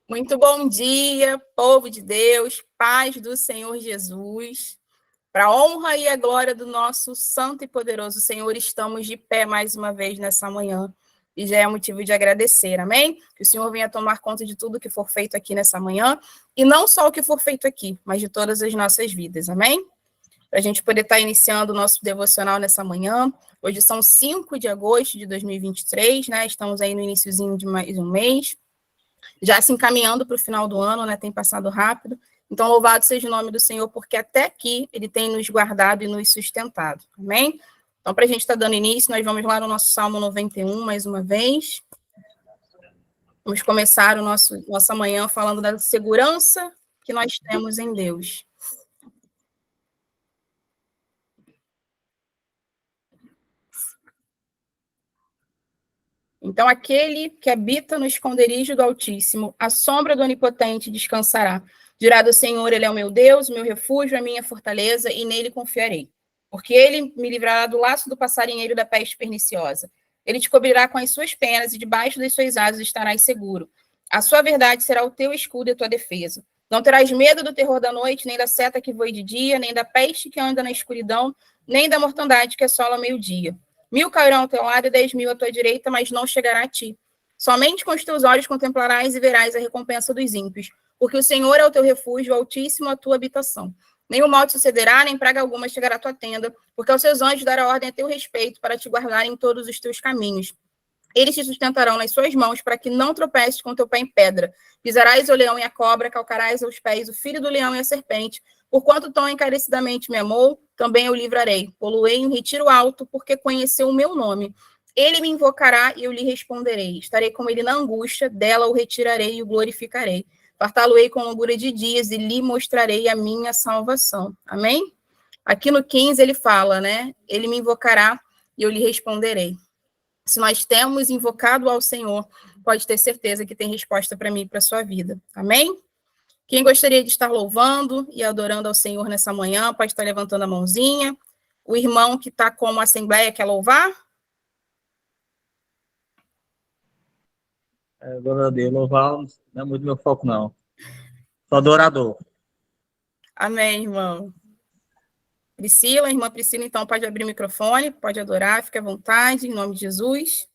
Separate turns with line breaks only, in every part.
Muito bom dia, povo de Deus, paz do Senhor Jesus. Para a honra e a glória do nosso santo e poderoso Senhor, estamos de pé mais uma vez nessa manhã. E já é motivo de agradecer, amém? Que o Senhor venha tomar conta de tudo que for feito aqui nessa manhã. E não só o que for feito aqui, mas de todas as nossas vidas, amém? Para a gente poder estar iniciando o nosso devocional nessa manhã. Hoje são 5 de agosto de 2023, né? Estamos aí no iniciozinho de mais um mês. Já se encaminhando para o final do ano, né? Tem passado rápido. Então, louvado seja o nome do Senhor, porque até aqui Ele tem nos guardado e nos sustentado. Amém? Então, para a gente estar dando início, nós vamos lá no nosso Salmo 91, mais uma vez. Vamos começar nossa manhã falando da segurança que nós temos em Deus. Então, aquele que habita no esconderijo do Altíssimo, à sombra do Onipotente descansará. Dirá do Senhor, Ele é o meu Deus, o meu refúgio, a minha fortaleza, e nele confiarei. Porque ele me livrará do laço do passarinheiro da peste perniciosa. Ele te cobrirá com as suas penas, e debaixo das suas asas estarás seguro. A sua verdade será o teu escudo e a tua defesa. Não terás medo do terror da noite, nem da seta que voe de dia, nem da peste que anda na escuridão, nem da mortandade que assola ao meio-dia. 1.000 cairão ao teu lado e 10.000 à tua direita, mas não chegará a ti. Somente com os teus olhos contemplarás e verás a recompensa dos ímpios, porque o Senhor é o teu refúgio, o Altíssimo a tua habitação. Nem o mal te sucederá, nem praga alguma chegará à tua tenda, porque aos seus anjos dará ordem a teu respeito para te guardarem em todos os teus caminhos. Eles te sustentarão nas suas mãos para que não tropeces com teu pé em pedra. Pisarás o leão e a cobra, calcarás aos pés o filho do leão e a serpente. Porquanto tão encarecidamente me amou, também eu livrarei. Poluei em retiro alto, porque conheceu o meu nome. Ele me invocará e eu lhe responderei. Estarei com ele na angústia, dela o retirarei e o glorificarei. Fartá-lo-ei com longura de dias e lhe mostrarei a minha salvação. Amém? Aqui no 15 ele fala, né? Ele me invocará e eu lhe responderei. Se nós temos invocado ao Senhor, pode ter certeza que tem resposta para mim e para a sua vida. Amém? Quem gostaria de estar louvando e adorando ao Senhor nessa manhã, pode estar levantando a mãozinha. O irmão que está como assembleia quer louvar?
Glória a Deus, louvar não é muito meu foco, não. Sou adorador.
Amém, irmão. Priscila, irmã Priscila, então pode abrir o microfone, pode adorar, fique à vontade, em nome de Jesus.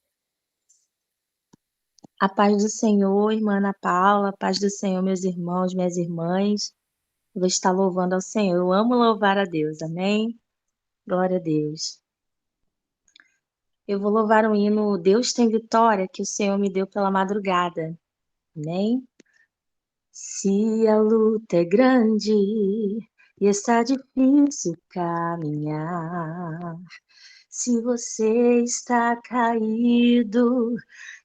A paz do Senhor, irmã Ana Paula, a paz do Senhor, meus irmãos, minhas irmãs. Eu vou estar louvando ao Senhor. Eu amo louvar a Deus, amém? Glória a Deus. Eu vou louvar um hino, Deus tem vitória, que o Senhor me deu pela madrugada, amém? Se a luta é grande e está difícil caminhar, se você está caído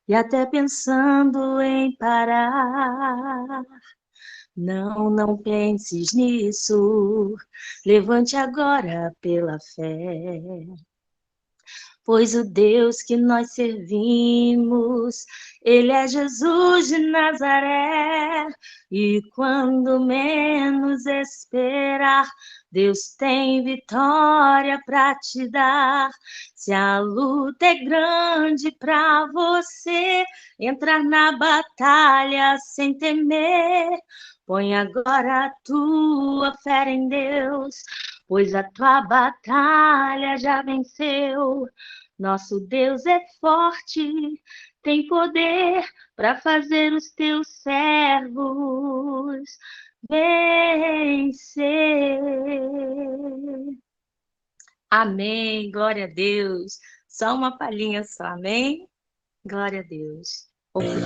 e até pensando em parar, não penses nisso, levante agora pela fé. Pois o Deus que nós servimos, Ele é Jesus de Nazaré. E quando menos esperar, Deus tem vitória para te dar. Se a luta é grande para você, entrar na batalha sem temer. Põe agora a tua fé em Deus, pois a tua batalha já venceu. Nosso Deus é forte, tem poder para fazer os teus servos vencer. Amém, glória a Deus. Só uma palhinha só, amém? Glória a Deus.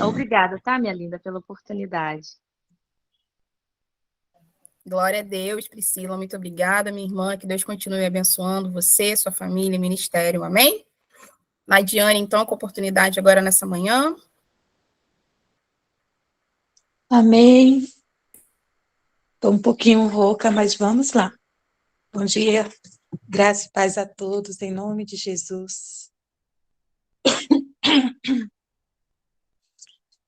Obrigada, tá, minha linda, pela oportunidade.
Glória a Deus, Priscila, muito obrigada, minha irmã, que Deus continue abençoando você, sua família, ministério, amém? Nadiane, então, com oportunidade agora nessa manhã.
Amém. Estou um pouquinho rouca, mas vamos lá. Bom dia, graça e paz a todos, em nome de Jesus.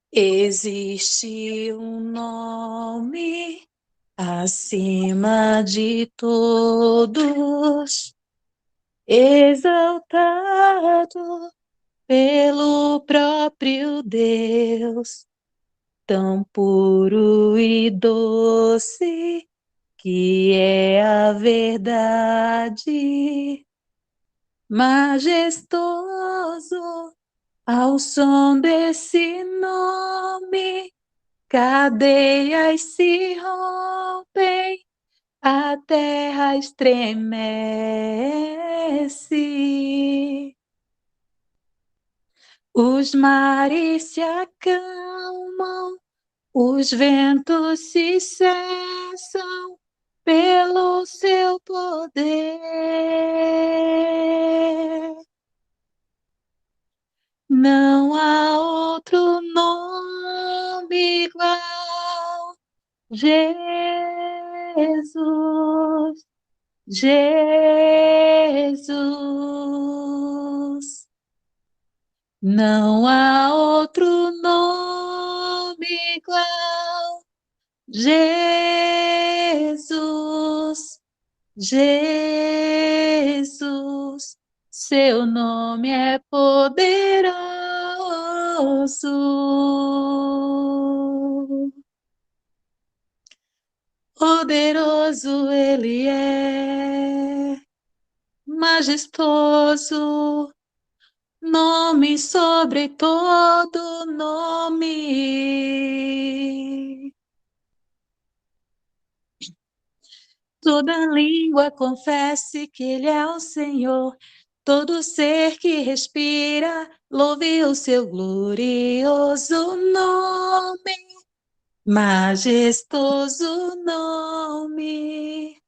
Existe um nome acima de todos, exaltado pelo próprio Deus. tão puro e doce, que é a verdade, majestoso, ao som desse nome, cadeias se rompem, a terra estremece. Os mares se acalmam, os ventos se cessam pelo seu poder. Não há outro nome igual. Jesus, Jesus. Não há outro nome igual. Jesus, Jesus. Seu nome é poderoso. Poderoso ele é, majestoso, nome sobre todo nome. Toda língua confesse que ele é o Senhor. Todo ser que respira, louve o seu glorioso nome. Majestoso nome.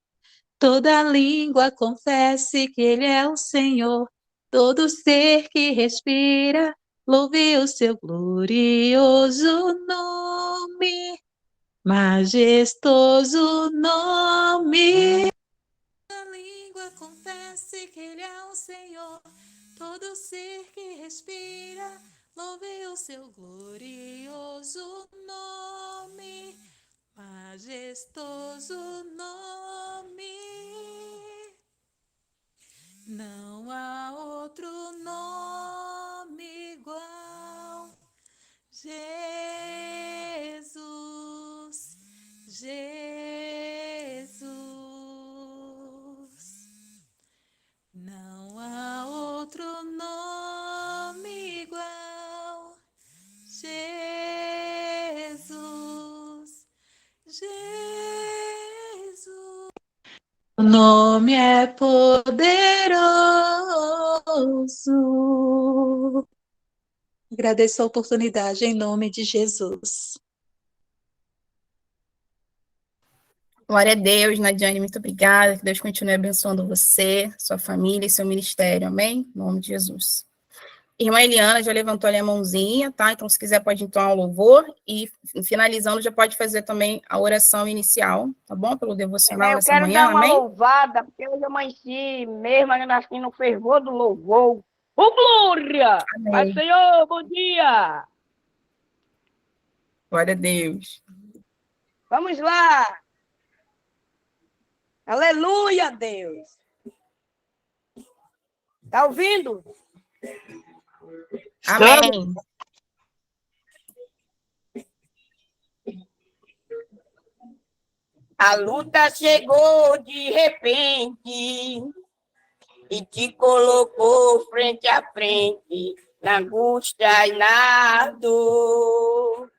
Toda língua confesse que ele é o Senhor. Todo ser que respira, louve o seu glorioso nome. Majestoso nome. Toda língua confesse que ele é o Senhor. Todo ser que respira, louve o seu glorioso nome. Majestoso nome. Não há outro nome igual. Jesus, Jesus. Não há outro nome igual. Jesus, Jesus. O nome é poderoso. Agradeço a oportunidade em nome de Jesus.
Glória a Deus, Nadiane, muito obrigada. Que Deus continue abençoando você, sua família e seu ministério, amém? Em nome de Jesus. Irmã Eliana já levantou ali a mãozinha, tá? Então, se quiser, pode entoar o louvor e, finalizando, já pode fazer também a oração inicial, tá bom? Pelo devocional nessa manhã,
Eu quero dar uma
amém?
louvada, porque hoje eu amanheci mesmo assim no fervor do louvor. Ô, glória!
Amém.
Pai, Senhor, bom dia!
Glória a Deus.
Vamos lá! Aleluia, Deus! Tá ouvindo?
Amém.
A luta chegou de repente e te colocou frente a frente, na angústia e na dor.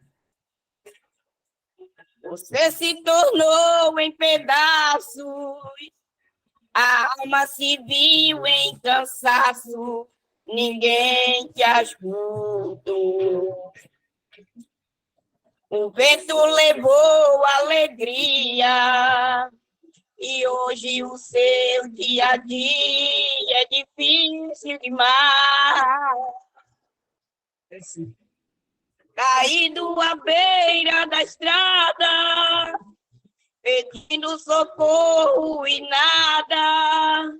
Você se tornou em pedaços, a alma se viu em cansaço, ninguém te ajudou. O vento levou alegria, e hoje o seu dia a dia é difícil demais. Caído à beira da estrada, pedindo socorro e nada.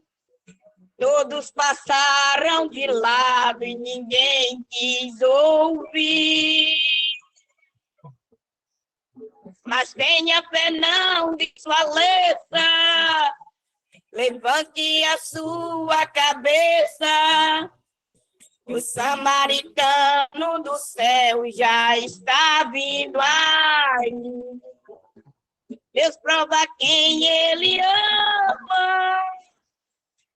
Todos passaram de lado e ninguém quis ouvir. Mas tenha fé, não desfaleça. Levante a sua cabeça, O samaritano do céu já está vindo aí. Deus prova quem ele ama.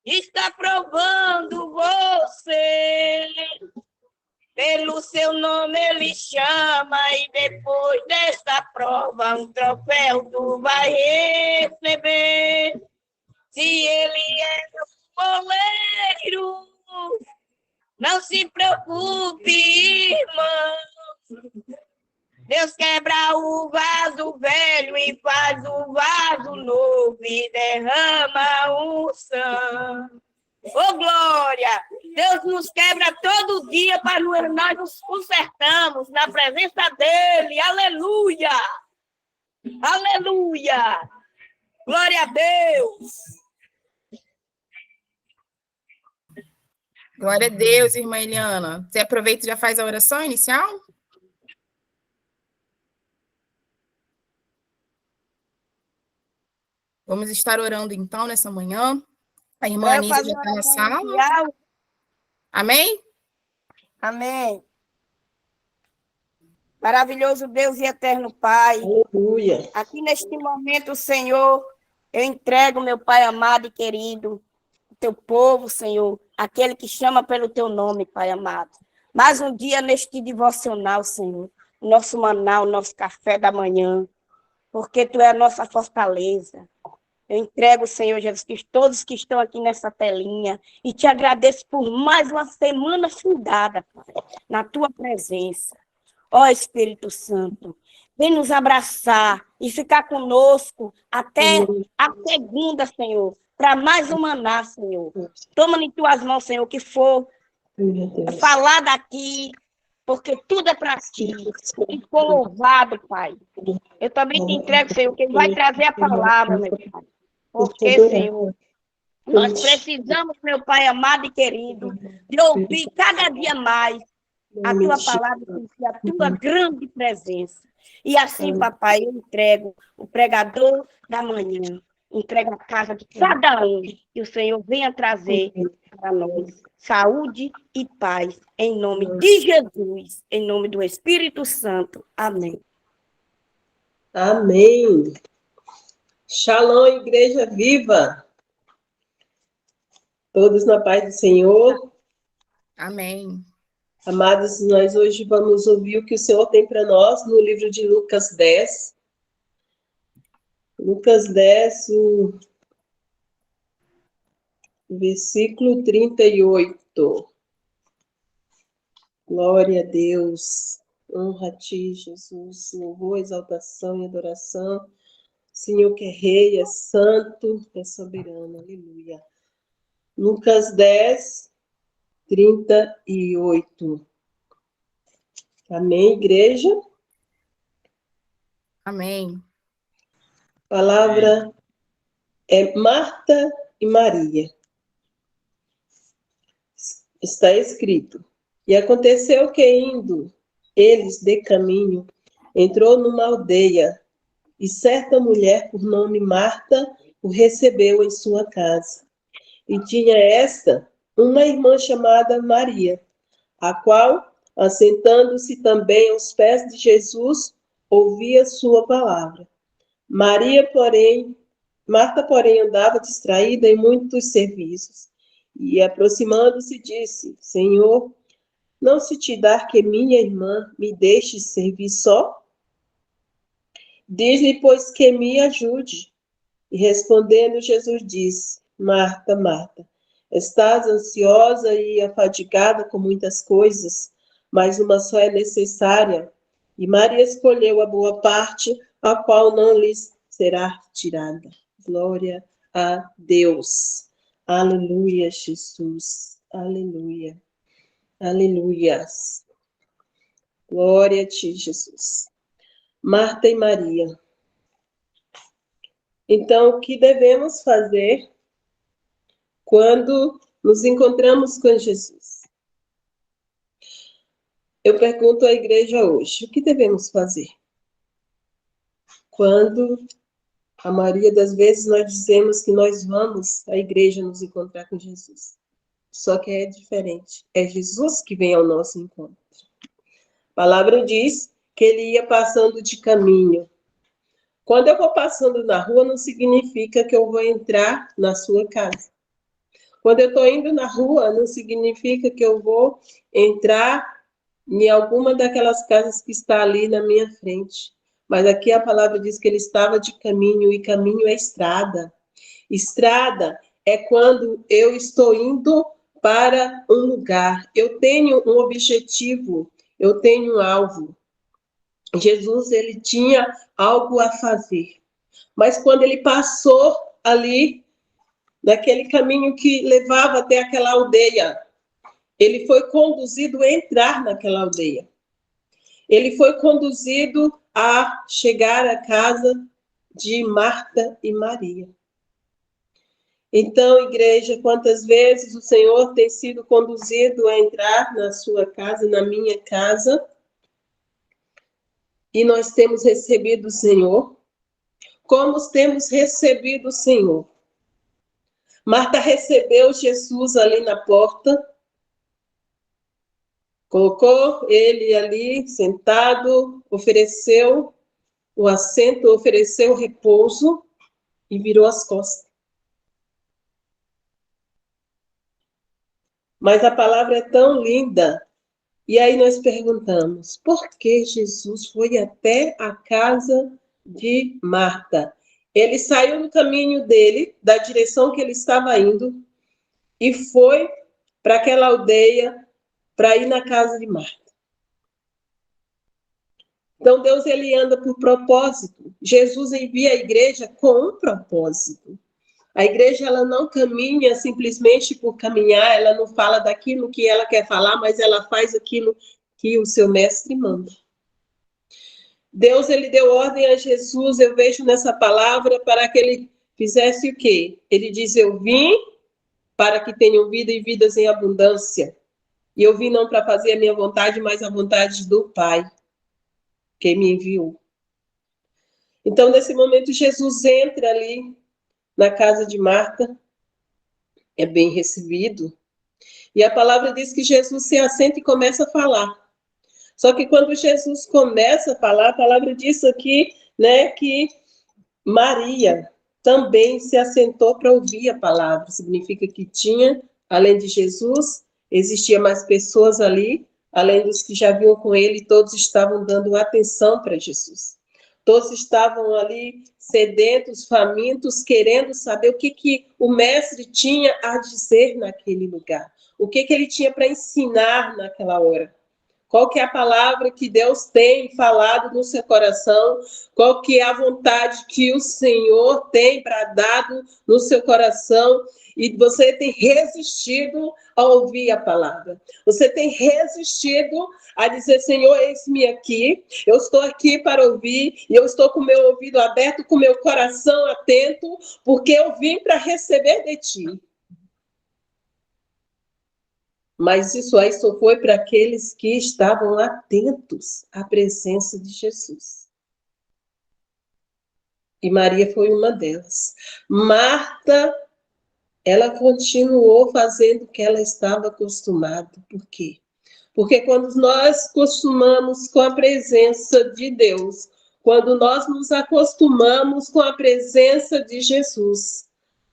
Está provando você. Pelo seu nome ele chama e depois desta prova um troféu tu vai receber. Se ele é o goleiro, não se preocupe, irmão. Deus quebra o vaso velho e faz o vaso novo e derrama unção. Ô, glória! Deus nos quebra todo dia para nós nos consertamos na presença dele. Aleluia! Aleluia! Glória a Deus!
Glória a Deus, irmã Eliana. Você aproveita e já faz a oração inicial? Vamos estar orando, então, nessa manhã. A irmã
Eu
Anísia
faço
já está na
oração
sala.
inicial.
Amém?
Amém. Maravilhoso Deus e eterno Pai.
Aleluia.
Aqui neste momento, Senhor, eu entrego, meu Pai amado e querido, o teu povo, Senhor, aquele que chama pelo teu nome, Pai amado. Mais um dia neste devocional, Senhor, o nosso maná, o nosso café da manhã, porque tu é a nossa fortaleza. Eu entrego, Senhor Jesus Cristo, todos que estão aqui nessa telinha e te agradeço por mais uma semana fundada, Pai, na tua presença. Ó Espírito Santo, vem nos abraçar e ficar conosco até a segunda, Senhor, para mais um maná, Senhor. Toma em tuas mãos, Senhor, o que for falar daqui, porque tudo é para ti. E for louvado, Pai. Eu também te entrego, Senhor, quem vai trazer a palavra, meu Pai. Porque, Senhor, nós precisamos, meu Pai amado e querido, de ouvir cada dia mais a tua palavra e a tua grande presença. E assim, papai, eu entrego o pregador da manhã, entrego a casa de cada um, que o Senhor venha trazer para nós saúde e paz, em nome de Jesus, em nome do Espírito Santo. Amém.
Amém. Shalom, igreja viva. Todos na paz do Senhor.
Amém.
Amados, nós hoje vamos ouvir o que o Senhor tem para nós no livro de Lucas 10. Lucas 10, o versículo 38. Glória a Deus. Honra a ti, Jesus. Louvor, exaltação e adoração. Senhor que é rei, é santo, é soberano. Aleluia. Lucas 10, 38. Amém, igreja?
Amém.
A palavra é Marta e Maria. Está escrito. E aconteceu que, indo eles de caminho, entrou numa aldeia, e certa mulher, por nome Marta, o recebeu em sua casa. E tinha esta uma irmã chamada Maria, a qual, assentando-se também aos pés de Jesus, ouvia sua palavra. Marta, porém, andava distraída em muitos serviços. E, aproximando-se, disse: Senhor, não se te dá que minha irmã me deixe servir só? Diz-lhe, pois, que me ajude. E respondendo, Jesus disse: Marta, Marta, estás ansiosa e afadigada com muitas coisas, mas uma só é necessária. E Maria escolheu a boa parte, a qual não lhes será tirada. Glória a Deus. Aleluia, Jesus. Aleluia. Aleluias. Glória a ti, Jesus. Marta e Maria. Então, o que devemos fazer quando nos encontramos com Jesus? Eu pergunto à igreja hoje, o que devemos fazer? Quando a maioria das vezes nós dizemos que nós vamos à igreja nos encontrar com Jesus. só que é diferente. É Jesus que vem ao nosso encontro. A palavra diz que ele ia passando de caminho. Quando eu vou passando na rua, não significa que eu vou entrar na sua casa. Quando eu estou indo na rua, não significa que eu vou entrar em alguma daquelas casas que está ali na minha frente. Mas aqui a palavra diz que ele estava de caminho, e caminho é estrada. Estrada é quando eu estou indo para um lugar. Eu tenho um objetivo, eu tenho um alvo. Jesus, ele tinha algo a fazer. Mas quando ele passou ali, naquele caminho que levava até aquela aldeia, ele foi conduzido a entrar naquela aldeia. Ele foi conduzido a chegar à casa de Marta e Maria. Então, igreja, quantas vezes o Senhor tem sido conduzido a entrar na sua casa, na minha casa, e nós temos recebido o Senhor, como temos recebido o Senhor. Marta recebeu Jesus ali na porta, colocou ele ali sentado, ofereceu o assento, ofereceu o repouso e virou as costas. Mas a palavra é tão linda. E aí nós perguntamos, por que Jesus foi até a casa de Marta? Ele saiu do caminho dele, da direção que ele estava indo, e foi para aquela aldeia para ir na casa de Marta. Então Deus, ele anda por propósito. Jesus envia a igreja com um propósito. A igreja, ela não caminha simplesmente por caminhar, ela não fala daquilo que ela quer falar, mas ela faz aquilo que o seu mestre manda. Deus, ele deu ordem a Jesus, eu vejo nessa palavra, para que ele fizesse o quê? Ele diz, eu vim para que tenham vida e vidas em abundância. E eu vim não para fazer a minha vontade, mas a vontade do Pai, que me enviou. Então, nesse momento, Jesus entra ali na casa de Marta, é bem recebido, e a palavra diz que Jesus se assenta e começa a falar. Só que quando Jesus começa a falar, a palavra diz aqui, né, que Maria também se assentou para ouvir a palavra. Significa que tinha, além de Jesus, existia mais pessoas ali, além dos que já vinham com ele, todos estavam dando atenção para Jesus. Todos estavam ali sedentos, famintos, querendo saber o que o mestre tinha a dizer naquele lugar. O que ele tinha para ensinar naquela hora. Qual que é a palavra que Deus tem falado no seu coração? Qual que é a vontade que o Senhor tem para dar no seu coração? E você tem resistido a ouvir a palavra. Você tem resistido a dizer, Senhor, eis-me aqui. Eu estou aqui para ouvir. E eu estou com o meu ouvido aberto, com o meu coração atento, porque eu vim para receber de ti. Mas isso aí só foi para aqueles que estavam atentos à presença de Jesus. E Maria foi uma delas. Marta, ela continuou fazendo o que ela estava acostumada. Por quê? Porque quando nós acostumamos com a presença de Deus, quando nós nos acostumamos com a presença de Jesus,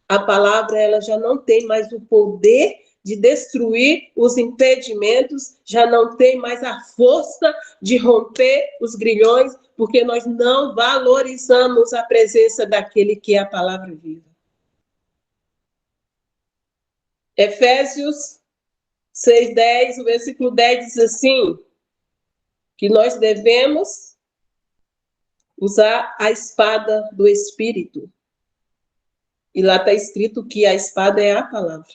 a palavra ela já não tem mais o poder de destruir os impedimentos, já não tem mais a força de romper os grilhões, porque nós não valorizamos a presença daquele que é a palavra viva. Efésios 6:10, o versículo 10 diz assim, que nós devemos usar a espada do Espírito. E lá está escrito que a espada é a palavra.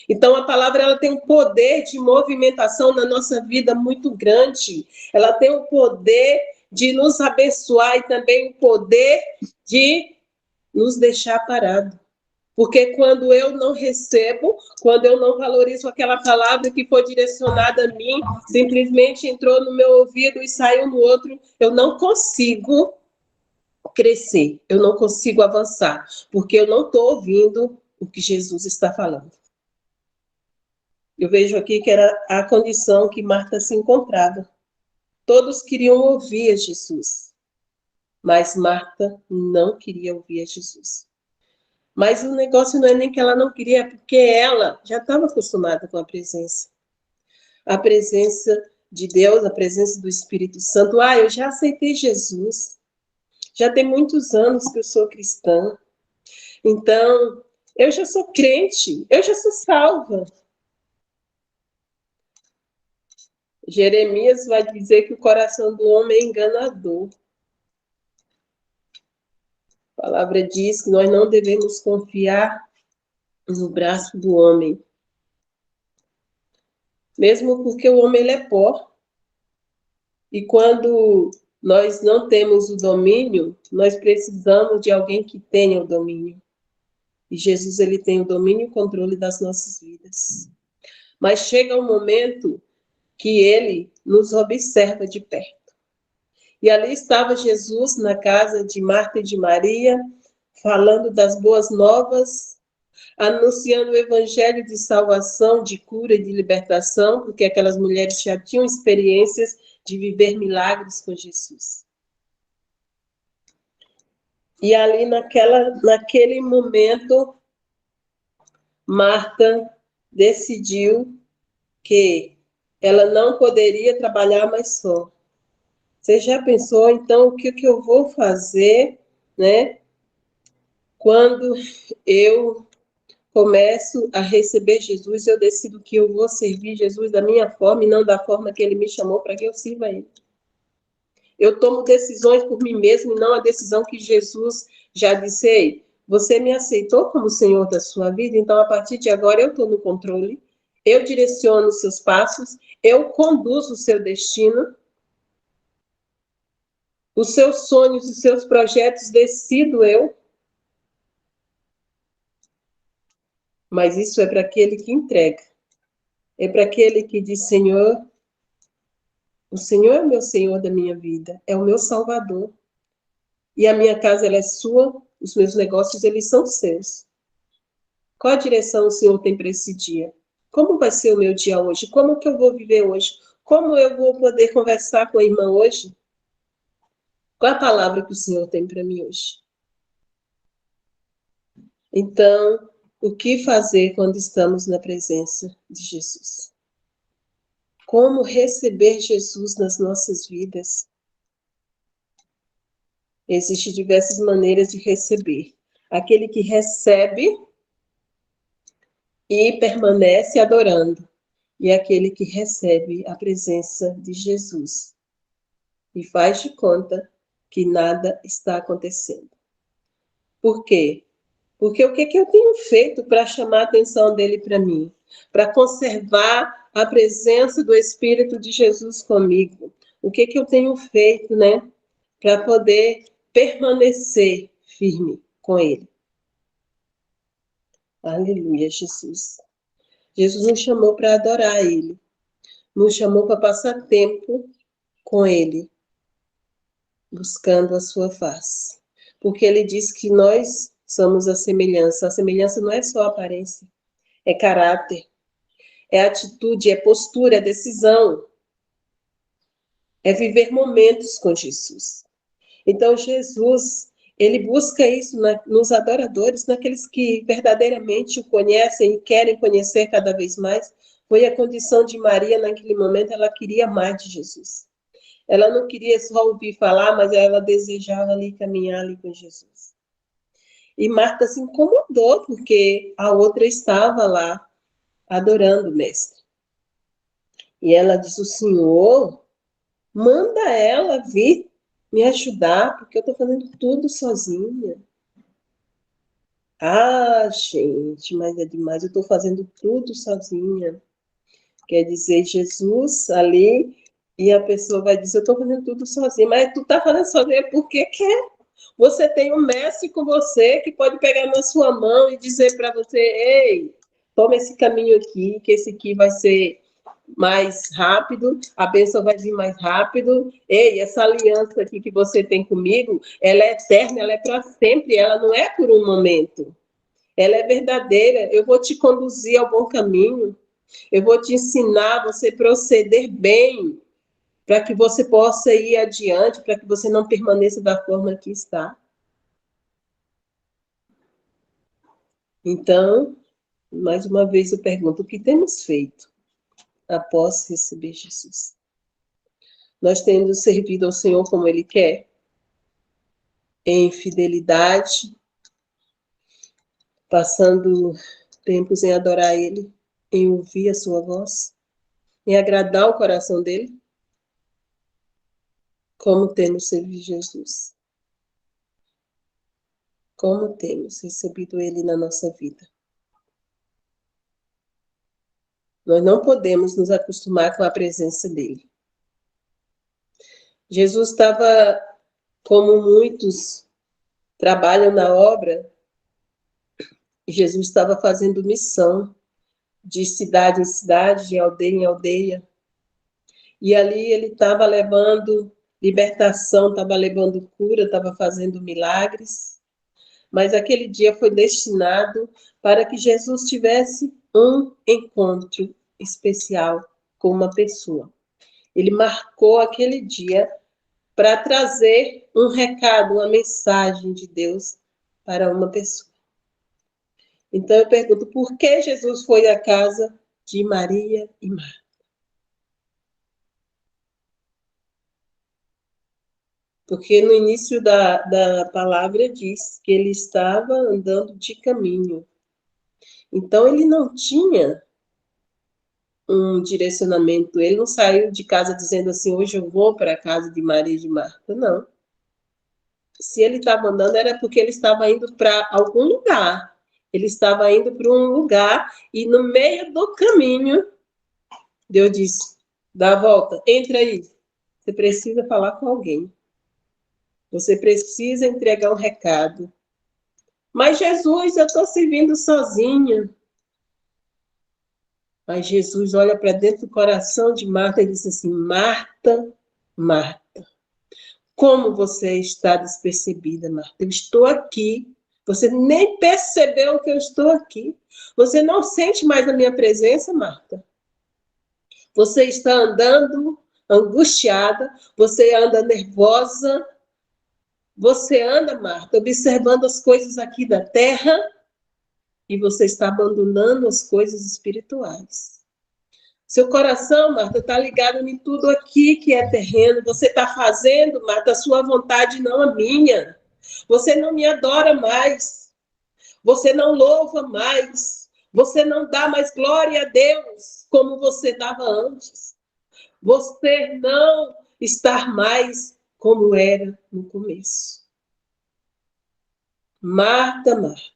Então, a palavra ela tem um poder de movimentação na nossa vida muito grande. Ela tem o poder de nos abençoar e também o poder de nos deixar parados. Porque quando eu não recebo, quando eu não valorizo aquela palavra que foi direcionada a mim, simplesmente entrou no meu ouvido e saiu no outro, eu não consigo crescer, eu não consigo avançar, porque eu não estou ouvindo o que Jesus está falando. Eu vejo aqui que era a condição que Marta se encontrava. Todos queriam ouvir a Jesus, mas Marta não queria ouvir a Jesus. Mas o negócio não é nem que ela não queria, é porque ela já estava acostumada com a presença. A presença de Deus, a presença do Espírito Santo. Eu já aceitei Jesus. Já tem muitos anos que eu sou cristã. Então, eu já sou crente, eu já sou salva. Jeremias vai dizer que o coração do homem é enganador. A palavra diz que nós não devemos confiar no braço do homem. Mesmo porque o homem ele é pó. E quando nós não temos o domínio, nós precisamos de alguém que tenha o domínio. E Jesus ele tem o domínio e o controle das nossas vidas. Mas chega um momento que ele nos observa de perto. E ali estava Jesus na casa de Marta e de Maria, falando das boas novas, anunciando o evangelho de salvação, de cura e de libertação, porque aquelas mulheres já tinham experiências de viver milagres com Jesus. E ali naquele momento, Marta decidiu que ela não poderia trabalhar mais só. Você já pensou, então, o que eu vou fazer, né? Quando eu começo a receber Jesus, eu decido que eu vou servir Jesus da minha forma e não da forma que ele me chamou para que eu sirva ele. Eu tomo decisões por mim mesmo e não a decisão que Jesus já disse: ei, você me aceitou como Senhor da sua vida, então a partir de agora eu estou no controle, eu direciono os seus passos, eu conduzo o seu destino, os seus sonhos, os seus projetos, decido eu. Mas isso é para aquele que entrega. É para aquele que diz: Senhor, o Senhor é o meu Senhor da minha vida, é o meu Salvador. E a minha casa ela é sua, os meus negócios eles são seus. Qual a direção o Senhor tem para esse dia? Como vai ser o meu dia hoje? Como que eu vou viver hoje? Como eu vou poder conversar com a irmã hoje? Qual a palavra que o Senhor tem para mim hoje? Então, o que fazer quando estamos na presença de Jesus? Como receber Jesus nas nossas vidas? Existem diversas maneiras de receber. Aquele que recebe e permanece adorando. E aquele que recebe a presença de Jesus e faz de conta que nada está acontecendo. Por quê? Porque o que eu tenho feito para chamar a atenção dele para mim? Para conservar a presença do Espírito de Jesus comigo? O que eu tenho feito, né? Para poder permanecer firme com ele. Aleluia, Jesus. Jesus nos chamou para adorar ele. Nos chamou para passar tempo com ele, buscando a sua face. Porque ele diz que nós somos a semelhança. A semelhança não é só aparência, é caráter, é atitude, é postura, é decisão. É viver momentos com Jesus. Então, Jesus, ele busca isso nos adoradores, naqueles que verdadeiramente o conhecem e querem conhecer cada vez mais. Foi a condição de Maria naquele momento, ela queria mais de Jesus. Ela não queria só ouvir falar, mas ela desejava ali caminhar ali com Jesus. E Marta se incomodou, porque a outra estava lá adorando o mestre. E ela disse: o Senhor, manda ela vir me ajudar, porque eu estou fazendo tudo sozinha. Gente, mas é demais, eu estou fazendo tudo sozinha. Quer dizer, Jesus ali, e a pessoa vai dizer: eu estou fazendo tudo sozinha. Mas tu está fazendo sozinha porque quer. Você tem um mestre com você que pode pegar na sua mão e dizer para você: ei, toma esse caminho aqui, que esse aqui vai ser mais rápido, a bênção vai vir mais rápido. Ei, essa aliança aqui que você tem comigo, ela é eterna, ela é para sempre, ela não é por um momento. Ela é verdadeira, eu vou te conduzir ao bom caminho. Eu vou te ensinar a você proceder bem, para que você possa ir adiante, para que você não permaneça da forma que está. Então, mais uma vez eu pergunto, o que temos feito após receber Jesus? Nós temos servido ao Senhor como Ele quer, em fidelidade, passando tempos em adorar Ele, em ouvir a sua voz, em agradar o coração dEle, como temos servido Jesus? Como temos recebido Ele na nossa vida? Nós não podemos nos acostumar com a presença dEle. Jesus estava, como muitos trabalham na obra, Jesus estava fazendo missão de cidade em cidade, de aldeia em aldeia. E ali ele estava levando libertação, estava levando cura, estava fazendo milagres. Mas aquele dia foi destinado para que Jesus tivesse um encontro especial com uma pessoa. Ele marcou aquele dia para trazer um recado, uma mensagem de Deus para uma pessoa. Então eu pergunto, por que Jesus foi à casa de Maria e Marta? Porque no início da palavra diz que ele estava andando de caminho. Então ele não tinha um direcionamento, ele não saiu de casa dizendo assim, hoje eu vou para a casa de Maria e de Marta, não. Se ele estava andando era porque ele estava indo para algum lugar. Ele estava indo para um lugar e no meio do caminho, Deus disse, dá a volta, entra aí. Você precisa falar com alguém. Você precisa entregar um recado. Mas Jesus, eu estou servindo sozinha. Mas Jesus olha para dentro do coração de Marta e diz assim, Marta, Marta, como você está despercebida, Marta? Eu estou aqui. Você nem percebeu que eu estou aqui. Você não sente mais a minha presença, Marta? Você está andando angustiada, você anda nervosa, você anda, Marta, observando as coisas aqui da terra e você está abandonando as coisas espirituais. Seu coração, Marta, está ligado em tudo aqui que é terreno. Você está fazendo, Marta, a sua vontade, não a minha. Você não me adora mais. Você não louva mais. Você não dá mais glória a Deus como você dava antes. Você não está mais como era no começo. Marta, Marta.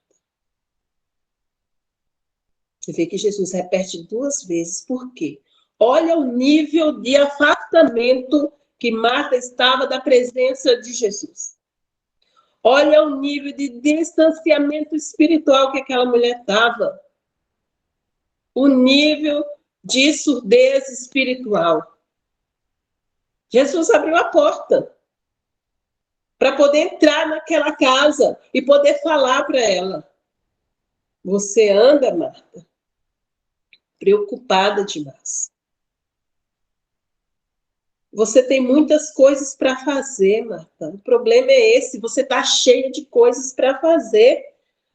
Você vê que Jesus repete 2 vezes. Por quê? Olha o nível de afastamento que Marta estava da presença de Jesus. Olha o nível de distanciamento espiritual que aquela mulher estava. O nível de surdez espiritual. Jesus abriu a porta para poder entrar naquela casa e poder falar para ela. Você anda, Marta, preocupada demais. Você tem muitas coisas para fazer, Marta. O problema é esse, você está cheia de coisas para fazer.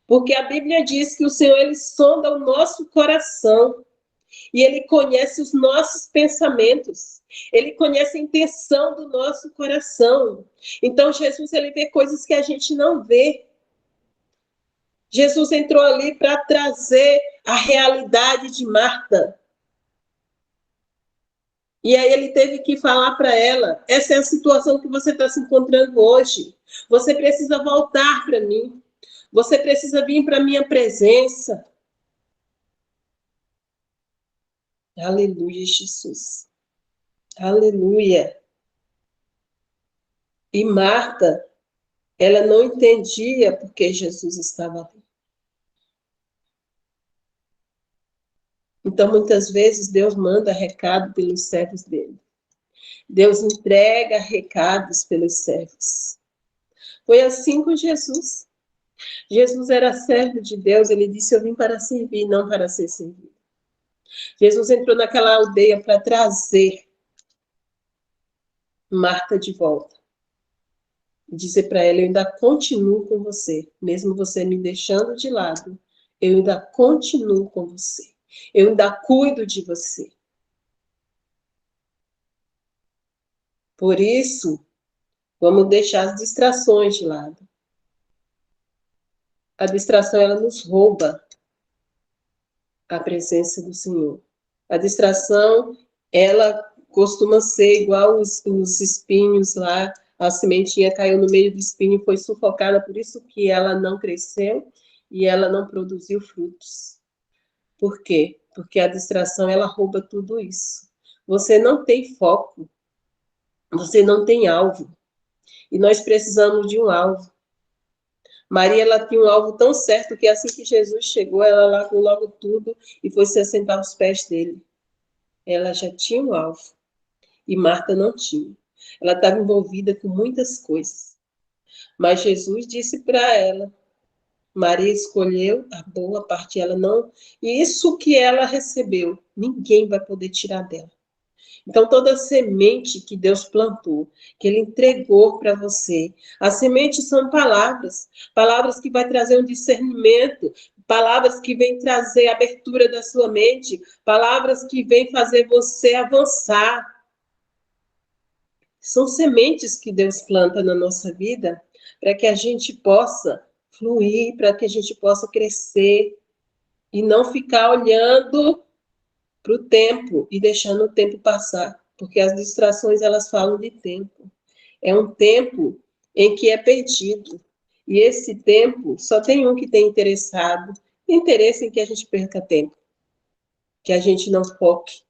Porque a Bíblia diz que o Senhor, Ele sonda o nosso coração. E Ele conhece os nossos pensamentos. Ele conhece a intenção do nosso coração. Então, Jesus, Ele vê coisas que a gente não vê. Jesus entrou ali para trazer a realidade de Marta. E aí ele teve que falar para ela, essa é a situação que você está se encontrando hoje. Você precisa voltar para mim. Você precisa vir para a minha presença. Aleluia, Jesus. Aleluia. E Marta, ela não entendia porque Jesus estava ali. Então, muitas vezes, Deus manda recado pelos servos dele. Deus entrega recados pelos servos. Foi assim com Jesus. Jesus era servo de Deus, ele disse, eu vim para servir, não para ser servido. Jesus entrou naquela aldeia para trazer Marta de volta. E dizer para ela, eu ainda continuo com você. Mesmo você me deixando de lado, eu ainda continuo com você. Eu ainda cuido de você. Por isso, vamos deixar as distrações de lado. A distração, ela nos rouba a presença do Senhor. A distração, ela costuma ser igual os espinhos lá, a sementinha caiu no meio do espinho e foi sufocada, por isso que ela não cresceu e ela não produziu frutos. Por quê? Porque a distração, ela rouba tudo isso. Você não tem foco, você não tem alvo. E nós precisamos de um alvo. Maria, ela tinha um alvo tão certo que assim que Jesus chegou, ela largou logo tudo e foi se assentar aos pés dele. Ela já tinha um alvo. E Marta não tinha. Ela estava envolvida com muitas coisas. Mas Jesus disse para ela, Maria escolheu a boa parte, ela não... E isso que ela recebeu, ninguém vai poder tirar dela. Então, toda semente que Deus plantou, que Ele entregou para você, as sementes são palavras, palavras que vai trazer um discernimento, palavras que vêm trazer abertura da sua mente, palavras que vêm fazer você avançar. São sementes que Deus planta na nossa vida para que a gente possa fluir, para que a gente possa crescer e não ficar olhando para o tempo e deixando o tempo passar, porque as distrações, elas falam de tempo. É um tempo em que é perdido. E esse tempo, só tem um que tem interessado, interesse em que a gente perca tempo, que a gente não foque.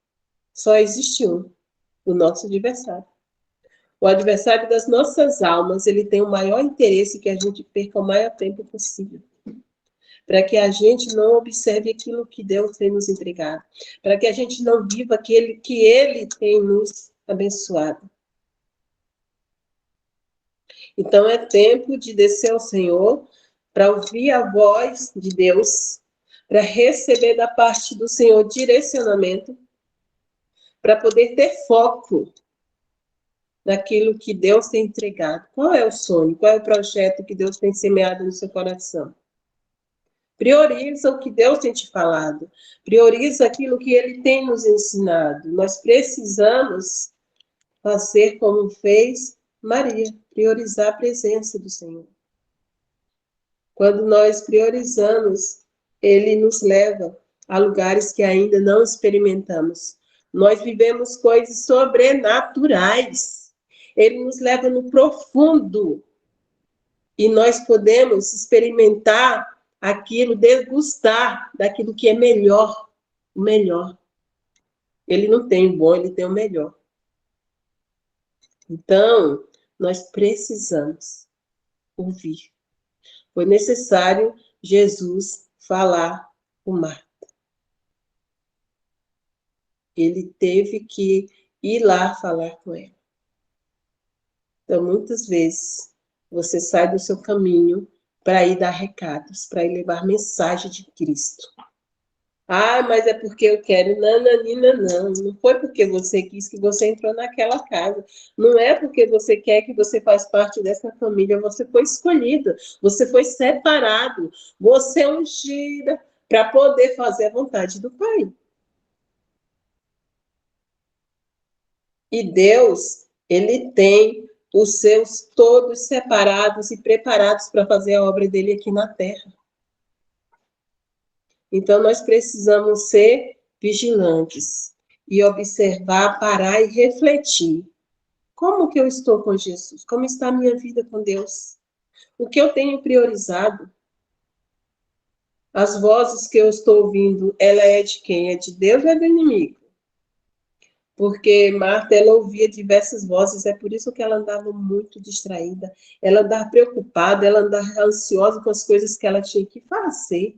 Só existe um, o nosso adversário. O adversário das nossas almas, ele tem o maior interesse que a gente perca o maior tempo possível. Para que a gente não observe aquilo que Deus tem nos entregado, para que a gente não viva aquilo que Ele tem nos abençoado. Então, é tempo de descer ao Senhor, para ouvir a voz de Deus, para receber da parte do Senhor direcionamento, para poder ter foco naquilo que Deus tem entregado. Qual é o sonho? Qual é o projeto que Deus tem semeado no seu coração? Prioriza o que Deus tem te falado. Prioriza aquilo que Ele tem nos ensinado. Nós precisamos fazer como fez Maria, priorizar a presença do Senhor. Quando nós priorizamos, Ele nos leva a lugares que ainda não experimentamos. Nós vivemos coisas sobrenaturais. Ele nos leva no profundo. E nós podemos experimentar aquilo, degustar daquilo que é melhor, o melhor. Ele não tem o bom, ele tem o melhor. Então, nós precisamos ouvir. Foi necessário Jesus falar com Marta. Ele teve que ir lá falar com ela. Então, muitas vezes, você sai do seu caminho para ir dar recados, para ir levar mensagem de Cristo. Ah, mas é porque eu quero. Nananina, não. Não foi porque você quis que você entrou naquela casa. Não é porque você quer que você faz parte dessa família. Você foi escolhida. Você foi separado. Você é ungida para poder fazer a vontade do Pai. E Deus, Ele tem os seus todos separados e preparados para fazer a obra dele aqui na terra. Então, nós precisamos ser vigilantes e observar, parar e refletir. Como que eu estou com Jesus? Como está a minha vida com Deus? O que eu tenho priorizado? As vozes que eu estou ouvindo, ela é de quem? É de Deus ou é do inimigo? Porque Marta, ela ouvia diversas vozes, é por isso que ela andava muito distraída, ela andava preocupada, ela andava ansiosa com as coisas que ela tinha que fazer,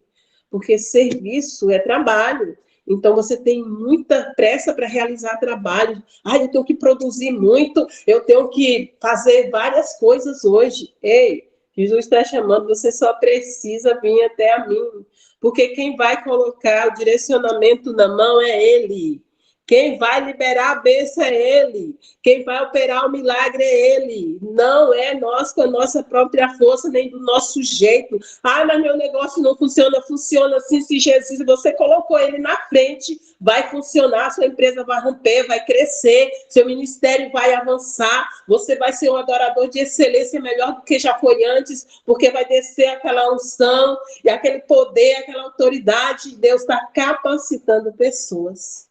porque serviço é trabalho, então você tem muita pressa para realizar trabalho, eu tenho que produzir muito, eu tenho que fazer várias coisas hoje. Ei, Jesus está chamando, você só precisa vir até a mim. Porque quem vai colocar o direcionamento na mão é Ele. Quem vai liberar a bênção é Ele. Quem vai operar o milagre é Ele. Não é nós com a nossa própria força, nem do nosso jeito. Ah, mas meu negócio não funciona. Funciona assim, se Jesus, você colocou Ele na frente, vai funcionar, sua empresa vai romper, vai crescer, seu ministério vai avançar, você vai ser um adorador de excelência melhor do que já foi antes, porque vai descer aquela unção e aquele poder, aquela autoridade. Deus está capacitando pessoas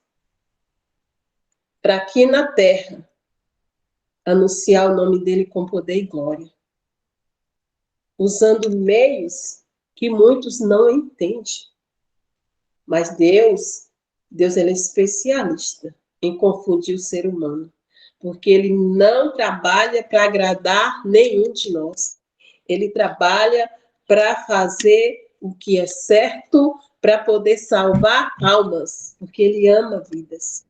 para aqui na terra anunciar o nome dele com poder e glória, usando meios que muitos não entendem. Mas Deus ele é especialista em confundir o ser humano, porque ele não trabalha para agradar nenhum de nós. Ele trabalha para fazer o que é certo, para poder salvar almas, porque ele ama vidas.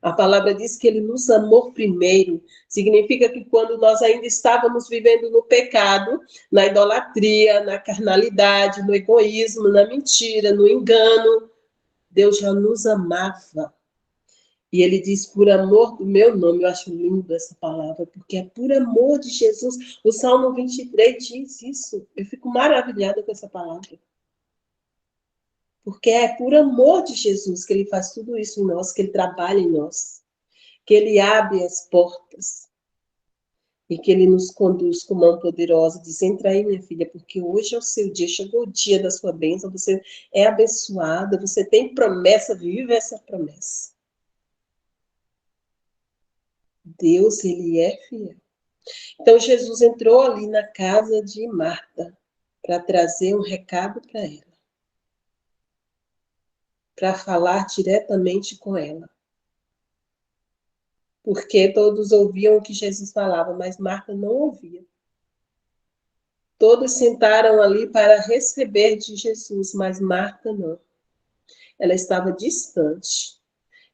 A palavra diz que ele nos amou primeiro. Significa que quando nós ainda estávamos vivendo no pecado, na idolatria, na carnalidade, no egoísmo, na mentira, no engano, Deus já nos amava. E ele diz, por amor do meu nome. Eu acho lindo essa palavra, porque é por amor de Jesus. O Salmo 23 diz isso. Eu fico maravilhada com essa palavra. Porque é por amor de Jesus que ele faz tudo isso em nós, que ele trabalha em nós, que ele abre as portas e que ele nos conduz com mão poderosa. Diz, entra aí, minha filha, porque hoje é o seu dia, chegou o dia da sua bênção, você é abençoada, você tem promessa, vive essa promessa. Deus, ele é fiel. Então, Jesus entrou ali na casa de Marta para trazer um recado para ela, para falar diretamente com ela. Porque todos ouviam o que Jesus falava, mas Marta não ouvia. Todos sentaram ali para receber de Jesus, mas Marta não. Ela estava distante.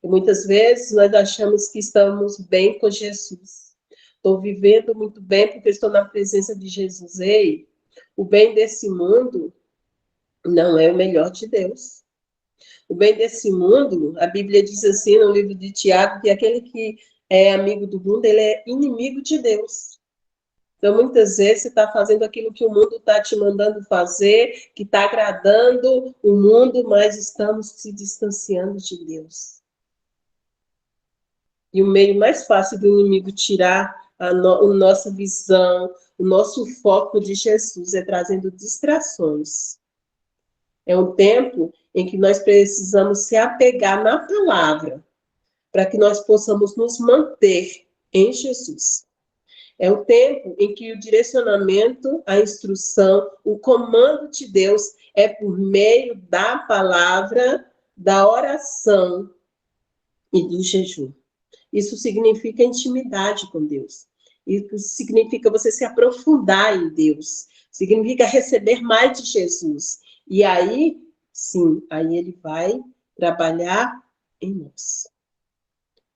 E muitas vezes nós achamos que estamos bem com Jesus. Estou vivendo muito bem porque estou na presença de Jesus. Ei, o bem desse mundo não é o melhor de Deus. O bem desse mundo, a Bíblia diz assim no livro de Tiago, que aquele que é amigo do mundo, ele é inimigo de Deus. Então, muitas vezes, você está fazendo aquilo que o mundo está te mandando fazer, que está agradando o mundo, mas estamos se distanciando de Deus. E o meio mais fácil do inimigo tirar a nossa visão, o nosso foco de Jesus, é trazendo distrações. É um tempo em que nós precisamos se apegar na palavra, para que nós possamos nos manter em Jesus. É um tempo em que o direcionamento, a instrução, o comando de Deus é por meio da palavra, da oração e do jejum. Isso significa intimidade com Deus. Isso significa você se aprofundar em Deus. Significa receber mais de Jesus. E aí, sim, aí ele vai trabalhar em nós.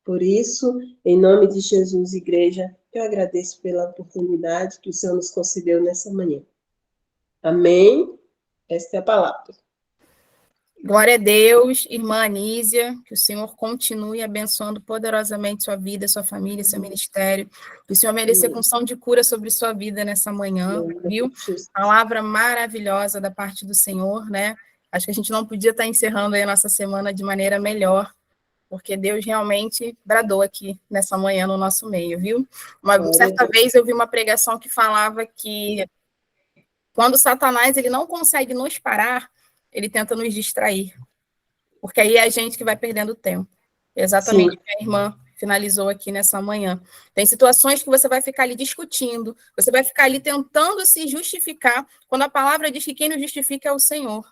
Por isso, em nome de Jesus, igreja, eu agradeço pela oportunidade que o Senhor nos concedeu nessa manhã. Amém? Esta é a palavra.
Glória a Deus, irmã Anísia, que o Senhor continue abençoando poderosamente sua vida, sua família, seu ministério, que o Senhor mereça unção de cura sobre sua vida nessa manhã, viu? Palavra maravilhosa da parte do Senhor, né? Acho que a gente não podia estar encerrando aí a nossa semana de maneira melhor, porque Deus realmente bradou aqui nessa manhã no nosso meio, viu? Uma certa vez eu vi uma pregação que falava que quando Satanás ele não consegue nos parar, ele tenta nos distrair, porque aí é a gente que vai perdendo tempo. Exatamente o que a irmã finalizou aqui nessa manhã. Tem situações que você vai ficar ali discutindo, você vai ficar ali tentando se justificar, quando a palavra diz que quem nos justifica é o Senhor.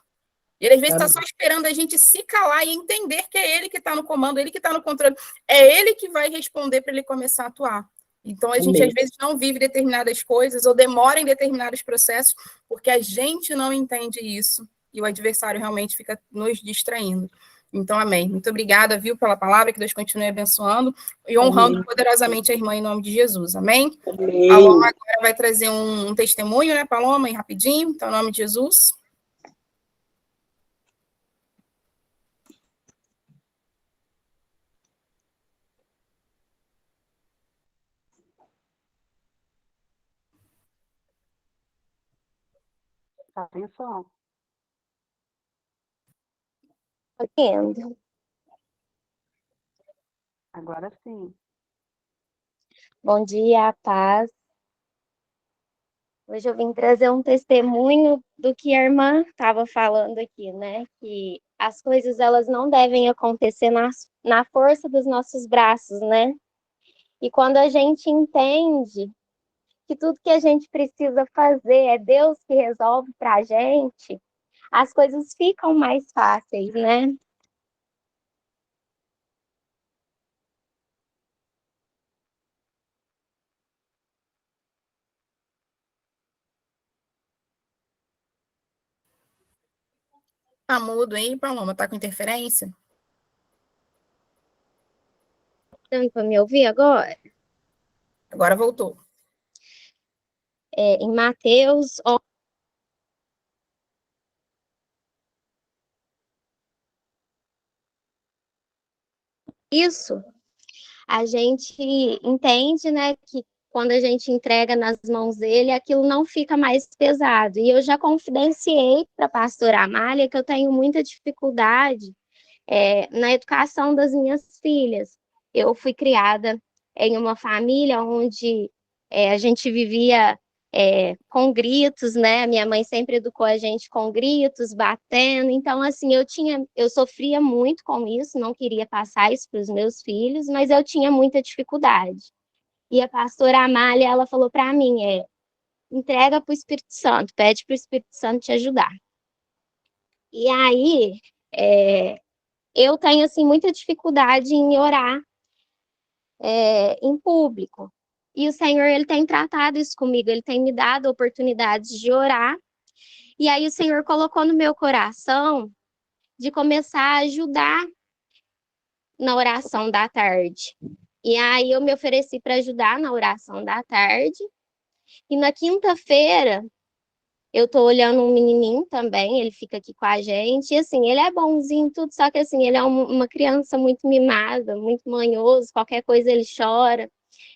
Ele, às vezes, está só esperando a gente se calar e entender que é ele que está no comando, ele que está no controle. É ele que vai responder para ele começar a atuar. Então, a gente, às vezes, não vive determinadas coisas ou demora em determinados processos porque a gente não entende isso. E o adversário realmente fica nos distraindo. Então, amém. Muito obrigada, viu, pela palavra, que Deus continue abençoando e honrando poderosamente a irmã em nome de Jesus. Amém?
Amém.
Alô, agora vai trazer um testemunho, né, Paloma, rapidinho, então, em nome de Jesus.
Atenção.
Entendo.
Agora sim.
Bom dia, paz. Hoje eu vim trazer um testemunho do que a irmã estava falando aqui, né? Que as coisas elas não devem acontecer na força dos nossos braços, né? E quando a gente entende que tudo que a gente precisa fazer é Deus que resolve para a gente, as coisas ficam mais fáceis, né?
Tá mudo aí, Paloma, tá com interferência?
Então, para me ouvir agora?
Agora voltou.
Em Mateus. Isso, a gente entende, né, que quando a gente entrega nas mãos dele, aquilo não fica mais pesado. E eu já confidenciei para a pastora Amália que eu tenho muita dificuldade na educação das minhas filhas. Eu fui criada em uma família onde a gente vivia com gritos, né? Minha mãe sempre educou a gente com gritos, batendo. Então, assim, eu sofria muito com isso, não queria passar isso para os meus filhos, mas eu tinha muita dificuldade. E a pastora Amália, ela falou para mim, entrega para o Espírito Santo, pede para o Espírito Santo te ajudar. E aí, eu tenho, assim, muita dificuldade em orar em público. E o Senhor, ele tem tratado isso comigo, ele tem me dado oportunidades de orar. E aí o Senhor colocou no meu coração de começar a ajudar na oração da tarde. E aí eu me ofereci para ajudar na oração da tarde. E na quinta-feira, eu tô olhando um menininho também, ele fica aqui com a gente, e assim, ele é bonzinho tudo, só que assim, ele é uma criança muito mimada, muito manhoso, qualquer coisa ele chora,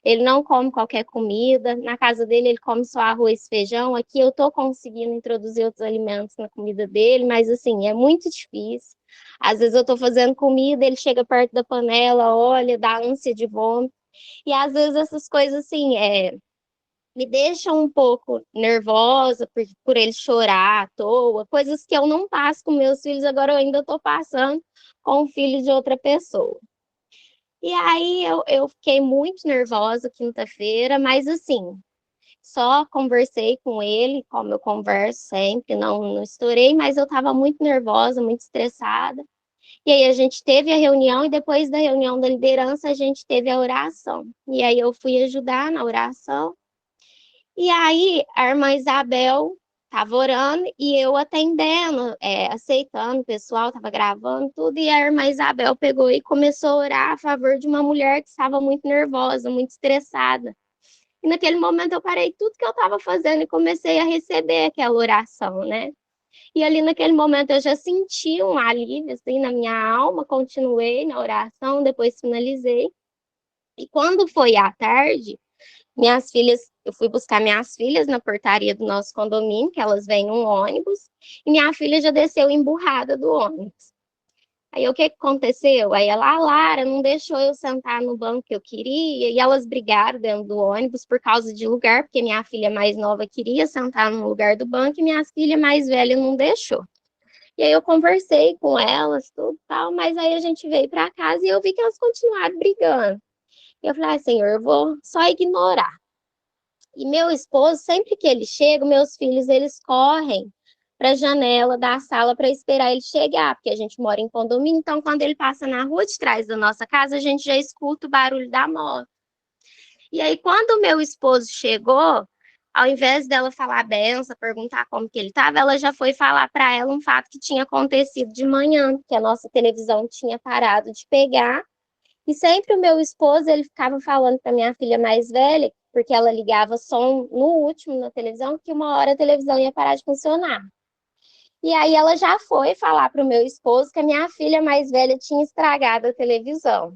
ele não come qualquer comida, na casa dele ele come só arroz e feijão, aqui eu tô conseguindo introduzir outros alimentos na comida dele, mas assim, é muito difícil. Às vezes eu tô fazendo comida, ele chega perto da panela, olha, dá ânsia de vômito, e às vezes essas coisas assim, me deixam um pouco nervosa por ele chorar à toa, coisas que eu não passo com meus filhos, agora eu ainda estou passando com o filho de outra pessoa. E aí eu fiquei muito nervosa quinta-feira, mas assim, só conversei com ele, como eu converso sempre, não estourei, mas eu estava muito nervosa, muito estressada. E aí a gente teve a reunião e depois da reunião da liderança a gente teve a oração. E aí eu fui ajudar na oração. E aí, a irmã Isabel estava orando e eu atendendo, aceitando, o pessoal estava gravando tudo, e a irmã Isabel pegou e começou a orar a favor de uma mulher que estava muito nervosa, muito estressada. E naquele momento eu parei tudo que eu estava fazendo e comecei a receber aquela oração, né? E ali naquele momento eu já senti um alívio, assim, na minha alma, continuei na oração, depois finalizei. E quando foi à tarde, eu fui buscar minhas filhas na portaria do nosso condomínio, que elas vêm num ônibus, e minha filha já desceu emburrada do ônibus. Aí o que aconteceu? Aí ela, a Lara, não deixou eu sentar no banco que eu queria, e elas brigaram dentro do ônibus por causa de lugar, porque minha filha mais nova queria sentar no lugar do banco, e minha filha mais velha não deixou. E aí eu conversei com elas, tudo tal, mas aí a gente veio para casa e eu vi que elas continuaram brigando. E eu falei, Senhor, eu vou só ignorar. E meu esposo, sempre que ele chega, meus filhos, eles correm para a janela da sala para esperar ele chegar, porque a gente mora em condomínio, então quando ele passa na rua de trás da nossa casa, a gente já escuta o barulho da moto. E aí, quando o meu esposo chegou, ao invés dela falar a benção, perguntar como que ele estava, ela já foi falar para ela um fato que tinha acontecido de manhã, que a nossa televisão tinha parado de pegar. E sempre o meu esposo, ele ficava falando para minha filha mais velha porque ela ligava som no último na televisão, que uma hora a televisão ia parar de funcionar. E aí ela já foi falar para o meu esposo que a minha filha mais velha tinha estragado a televisão.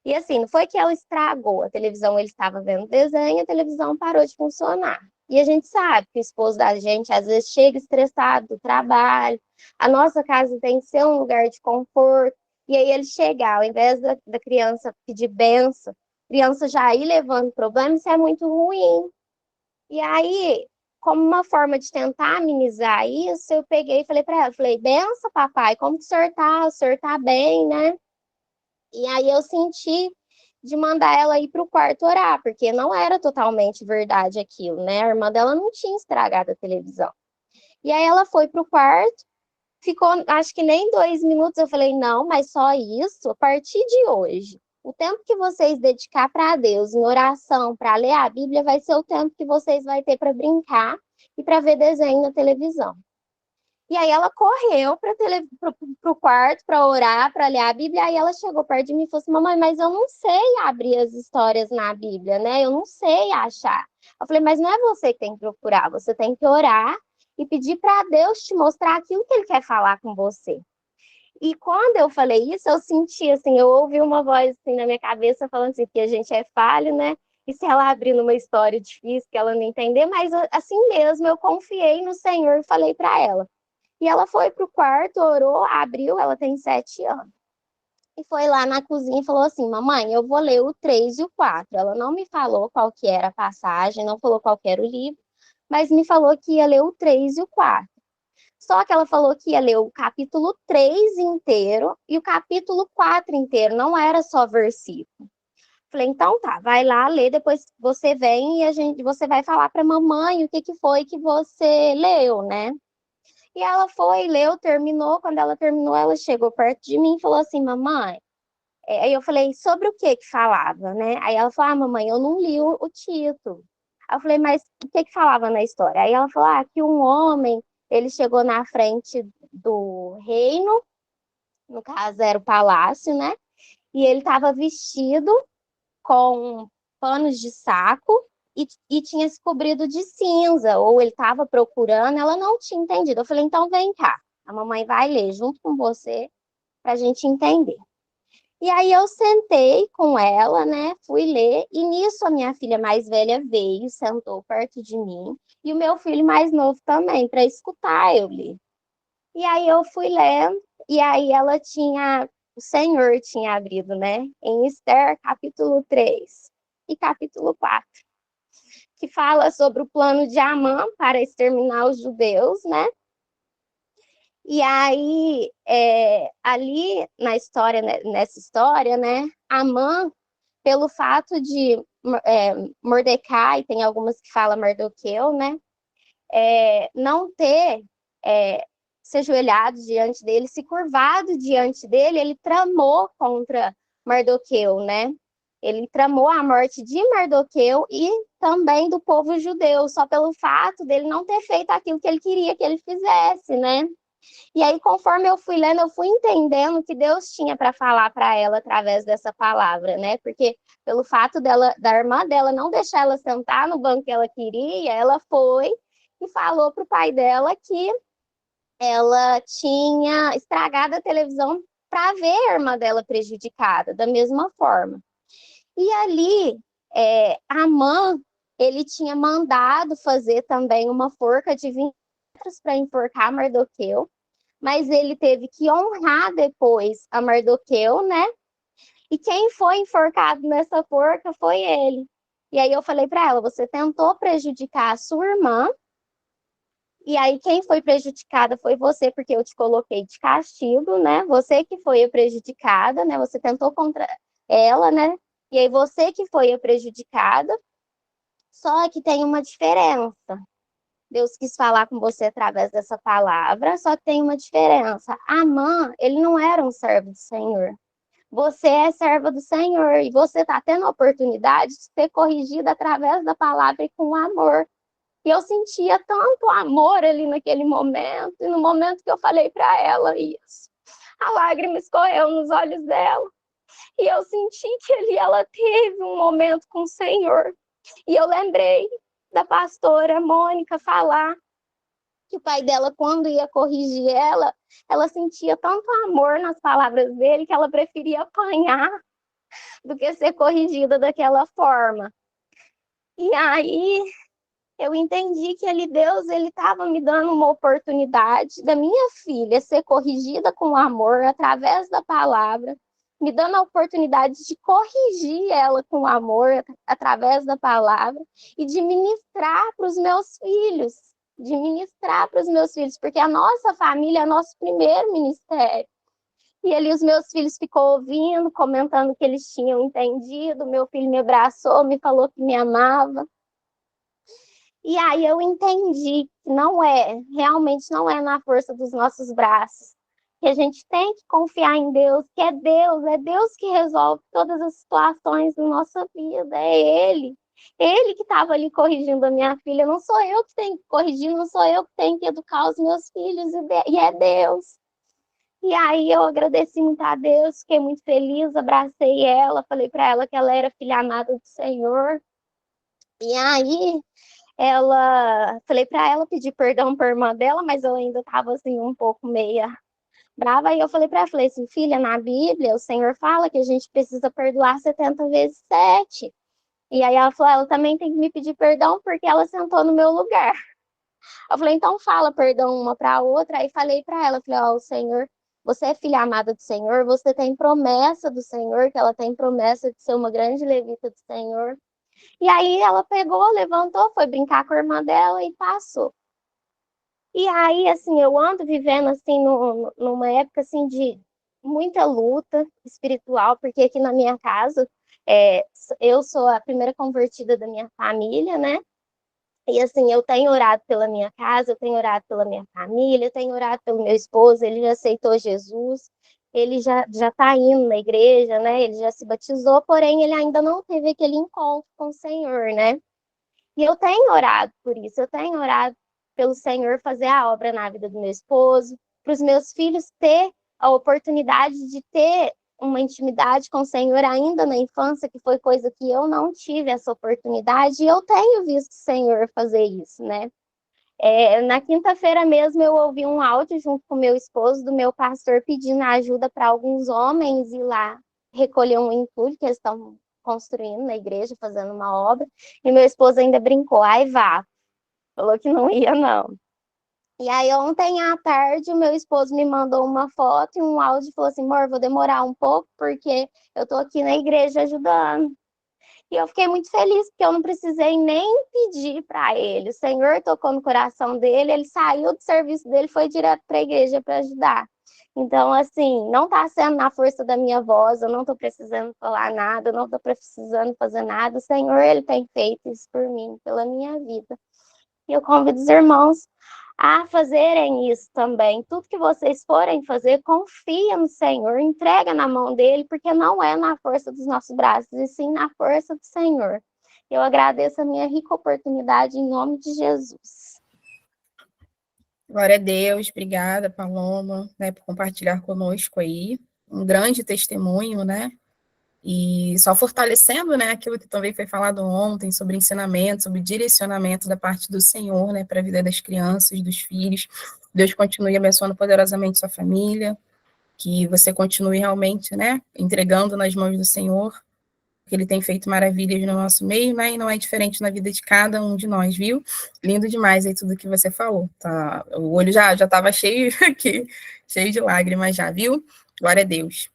E assim, não foi que ela estragou a televisão, ele estava vendo desenho, a televisão parou de funcionar. E a gente sabe que o esposo da gente às vezes chega estressado do trabalho, a nossa casa tem que ser um lugar de conforto, e aí ele chegar, ao invés da criança pedir benção, a criança já ir levando problema, isso é muito ruim. E aí, como uma forma de tentar amenizar isso, eu peguei e falei para ela, falei, benção, papai, como que o senhor tá? O senhor tá bem, né? E aí eu senti de mandar ela ir para o quarto orar, porque não era totalmente verdade aquilo, né? A irmã dela não tinha estragado a televisão. E aí ela foi para o quarto, ficou, acho que nem 2 minutos, eu falei, não, mas só isso, a partir de hoje, o tempo que vocês dedicar para Deus, em oração, para ler a Bíblia, vai ser o tempo que vocês vão ter para brincar e para ver desenho na televisão. E aí ela correu para o quarto para orar, para ler a Bíblia. Aí ela chegou perto de mim e falou assim, mamãe, mas eu não sei abrir as histórias na Bíblia, né? Eu não sei achar. Eu falei, mas não é você que tem que procurar, você tem que orar e pedir para Deus te mostrar aquilo que Ele quer falar com você. E quando eu falei isso, eu senti assim, eu ouvi uma voz assim na minha cabeça falando assim, que a gente é falho, né? E se ela abrir numa história difícil que ela não entender, mas assim mesmo, eu confiei no Senhor e falei para ela. E ela foi para o quarto, orou, abriu, ela tem 7 anos. E foi lá na cozinha e falou assim, mamãe, eu vou ler o 3 e o 4. Ela não me falou qual que era a passagem, não falou qual que era o livro, mas me falou que ia ler o 3 e o 4. Só que ela falou que ia ler o capítulo 3 inteiro e o capítulo 4 inteiro, não era só versículo. Falei, então tá, vai lá ler, depois você vem e você vai falar para a mamãe o que foi que você leu, né? E ela foi, leu, terminou. Quando ela terminou, ela chegou perto de mim e falou assim, mamãe. Aí eu falei, sobre o que falava, né? Aí ela falou, mamãe, eu não li o título. Aí eu falei, mas o que falava na história? Aí ela falou, que um homem, ele chegou na frente do reino, no caso era o palácio, né? E ele estava vestido com panos de saco e tinha se cobrido de cinza, ou ele estava procurando, ela não tinha entendido. Eu falei, então vem cá, a mamãe vai ler junto com você para a gente entender. E aí eu sentei com ela, né, fui ler, e nisso a minha filha mais velha veio, sentou perto de mim, e o meu filho mais novo também, para escutar eu ler. E aí eu fui lendo, e aí o Senhor tinha abrido, né, em Esther, capítulo 3 e capítulo 4. Que fala sobre o plano de Amã para exterminar os judeus, né? E aí, ali na história, nessa história, né? Amã, pelo fato de Mordecai, tem algumas que falam Mardoqueu, né? Não ter se ajoelhado diante dele, se curvado diante dele, ele tramou contra Mardoqueu, né? Ele tramou a morte de Mardoqueu e também do povo judeu, só pelo fato dele não ter feito aquilo que ele queria que ele fizesse, né? E aí, conforme eu fui lendo, eu fui entendendo o que Deus tinha para falar para ela através dessa palavra, né? Porque pelo fato da irmã dela não deixar ela sentar no banco que ela queria, ela foi e falou para o pai dela que ela tinha estragado a televisão para ver a irmã dela prejudicada, da mesma forma. E ali, Amã, ele tinha mandado fazer também uma forca de 20 metros para enforcar Mardoqueu, mas ele teve que honrar depois a Mardoqueu, né? E quem foi enforcado nessa forca foi ele. E aí eu falei para ela, você tentou prejudicar a sua irmã, e aí quem foi prejudicada foi você, porque eu te coloquei de castigo, né? Você que foi a prejudicada, né? Você tentou contra ela, né? E aí você que foi a prejudicada, só que tem uma diferença. Deus quis falar com você através dessa palavra, só que tem uma diferença. Amã, ele não era um servo do Senhor. Você é serva do Senhor e você está tendo a oportunidade de ser corrigida através da palavra e com amor. E eu sentia tanto amor ali naquele momento, e no momento que eu falei para ela isso, a lágrima escorreu nos olhos dela. E eu senti que ali ela teve um momento com o Senhor. E eu lembrei da pastora Mônica falar que o pai dela, quando ia corrigir ela sentia tanto amor nas palavras dele que ela preferia apanhar do que ser corrigida daquela forma. E aí eu entendi que Deus estava me dando uma oportunidade da minha filha ser corrigida com amor através da palavra, me dando a oportunidade de corrigir ela com amor através da palavra e de ministrar para os meus filhos, porque a nossa família é nosso primeiro ministério. E ali os meus filhos ficou ouvindo, comentando que eles tinham entendido, meu filho me abraçou, me falou que me amava. E aí eu entendi que realmente não é na força dos nossos braços, que a gente tem que confiar em Deus, que é Deus que resolve todas as situações da nossa vida, é Ele que estava ali corrigindo a minha filha, não sou eu que tenho que corrigir, não sou eu que tenho que educar os meus filhos, e é Deus. E aí eu agradeci muito a Deus, fiquei muito feliz, abracei ela, falei para ela que ela era filha amada do Senhor. E aí falei para ela pedir perdão por irmã dela, mas eu ainda estava assim um pouco meia brava. Aí eu falei para ela, falei assim, filha, na Bíblia o Senhor fala que a gente precisa perdoar 70 vezes 7. E aí ela falou, ela também tem que me pedir perdão porque ela sentou no meu lugar. Eu falei, então fala perdão uma para a outra. Aí falei para ela, falei, ó, o Senhor, você é filha amada do Senhor, você tem promessa do Senhor, que ela tem promessa de ser uma grande levita do Senhor. E aí ela pegou, levantou, foi brincar com a irmã dela e passou. E aí, assim, eu ando vivendo, assim, numa época, assim, de muita luta espiritual, porque aqui na minha casa, eu sou a primeira convertida da minha família, né? E, assim, eu tenho orado pela minha casa, eu tenho orado pela minha família, eu tenho orado pelo meu esposo, ele já aceitou Jesus, ele já está indo na igreja, né? Ele já se batizou, porém ele ainda não teve aquele encontro com o Senhor, né? E eu tenho orado por isso, eu tenho orado pelo Senhor fazer a obra na vida do meu esposo, para os meus filhos ter a oportunidade de ter uma intimidade com o Senhor ainda na infância, que foi coisa que eu não tive essa oportunidade, e eu tenho visto o Senhor fazer isso, né? Na quinta-feira mesmo eu ouvi um áudio junto com o meu esposo, do meu pastor, pedindo ajuda para alguns homens ir lá recolher um entulho que eles estão construindo na igreja, fazendo uma obra, e meu esposo ainda brincou, ai vá, falou que não ia não. E aí ontem à tarde o meu esposo me mandou uma foto e um áudio e falou assim, amor, vou demorar um pouco porque eu tô aqui na igreja ajudando. E eu fiquei muito feliz, porque eu não precisei nem pedir para ele. O Senhor tocou no coração dele, ele saiu do serviço dele, foi direto para a igreja para ajudar. Então, assim, não está sendo na força da minha voz, eu não estou precisando falar nada, eu não estou precisando fazer nada. O Senhor, ele tem feito isso por mim, pela minha vida. E eu convido os irmãos a fazerem isso também. Tudo que vocês forem fazer, confia no Senhor, entrega na mão dele, porque não é na força dos nossos braços, e sim na força do Senhor. Eu agradeço a minha rica oportunidade em nome de Jesus.
Glória a Deus, obrigada, Paloma, né, por compartilhar conosco aí. Um grande testemunho, né? E só fortalecendo, né, aquilo que também foi falado ontem sobre ensinamento, sobre direcionamento da parte do Senhor, né, para a vida das crianças, dos filhos. Deus continue abençoando poderosamente sua família, que você continue realmente, né, entregando nas mãos do Senhor, que Ele tem feito maravilhas no nosso meio, né, e não é diferente na vida de cada um de nós, viu? Lindo demais aí tudo que você falou, tá? O olho já estava cheio aqui, cheio de lágrimas já, viu? Glória a Deus.